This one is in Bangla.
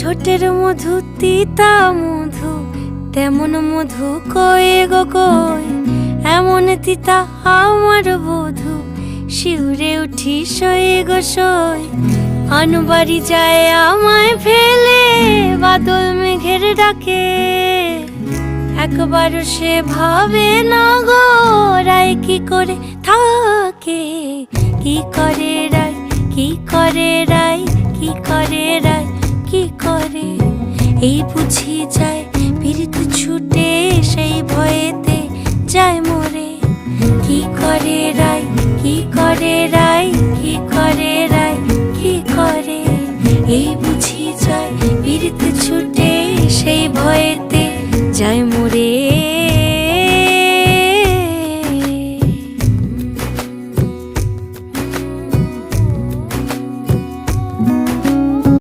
ঠোঁটের মধু তিতা মধু, তেমন মধু কয়ে গো কই, এমন তিতা আমার বধূ, শিউরে উঠি সয়ে গো সই। আনবাড়ি যায় আমায় ফেলে, বাদল মেঘের ডাকে, একবারও সে ভাবে না গো রায় কি করে থাকে। কি করে রায়, কি করে রায়, কি করে রায়, কি করে, এই বুঝি যায় পীড়িত ছুটে, সেই ভয়েতে যায় মরে। কি করে রায়, কি করে রায়, কি করে রায়, কি করে, এই বুঝি যায় পীড়িত ছুটে।